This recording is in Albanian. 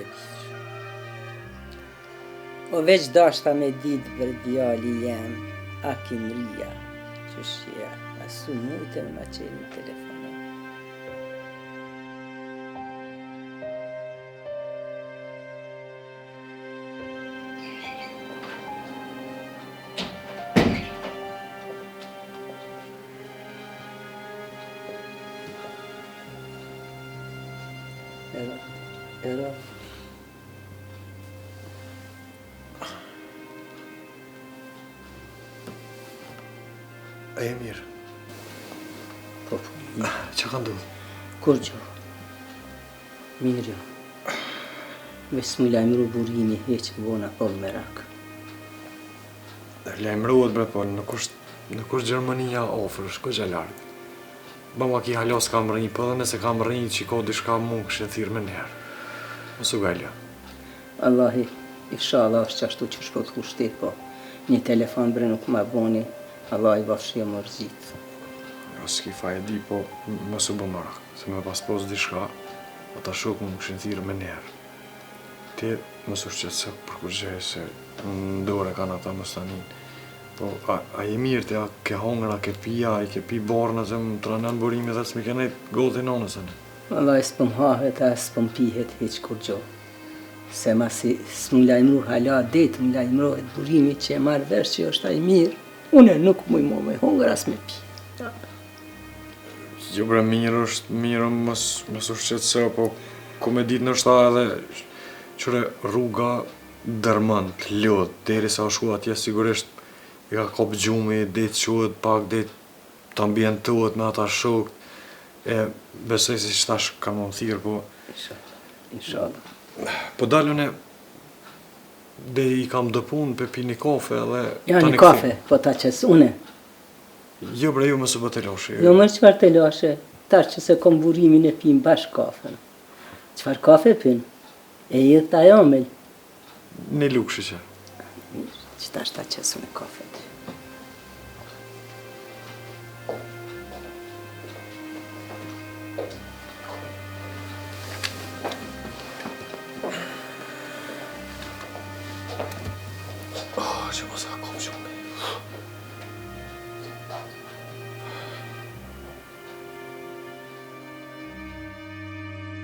e dish. O veç dashta me ditë për djali jem, a kinria, që shia, asu mujtë me ma qenë në telefon. Era. E mirë. Po, Që ka ndodhë? kur gjo? Mirë jo. Veç s'mu lajmëru burimi, heq bona pol merak. Lajmërohet bre, po nuk është Gjermania ofër, është ko gjalartë. Bama ki halos kam rënjë, po dhe nëse kam rënjë që ko dishka mu kështë e thirë me njerë. Mësu gajlja. Allahi, inshallah është qashtu që shkot kushtet, po një telefon bre nuk ma boni, Allah i bafshia mërzit. Jo, s'ki fa e di, po mësu bë mërak, se me pas pos dishka, ata shok mu kështë e thirë me njerë. Ti mësu shqetësë për kur gjej se në dore kanë ata mëstanin. Po, a i mirë të ja ke hongra, ke pija, i ke pi barnë, se më të rënën burimi dhe s'mi ke nejtë goti nonësën. Allah i s'pëm hahet, a s'pëm pihet heq kur gjo. Se ma si s'mu lajmru hala detë, mu lajmrohet burimi që e marrë vesh që është a i mirë, une nuk muj mo me hongra as me pi. Jo bre, mirë është, mirë mësu shqetësë, po ku me ditë nështë ta edhe qëre rruga dërmën, të ljotë, deri sa u shku atje sigurisht i ka kop gjumi, ditë quët pak, ditë të ambientuat me ata shokët, e besoj si që tash ka më thirë, po... Inshallah. Po dalën e... Dhe i kam dëpun për pi një kafe edhe... Ja një kafe, po ta qes une. Jo bre, ju më së bëtë lashe. Jo më qëfar të lashe, tash që se kom burimin e pim bashkë kafen. Qëfar kafe pin? E jetë ta jamel. Një lukshi që. Që tash ta qes une kafe. Që mos ka kom shumë.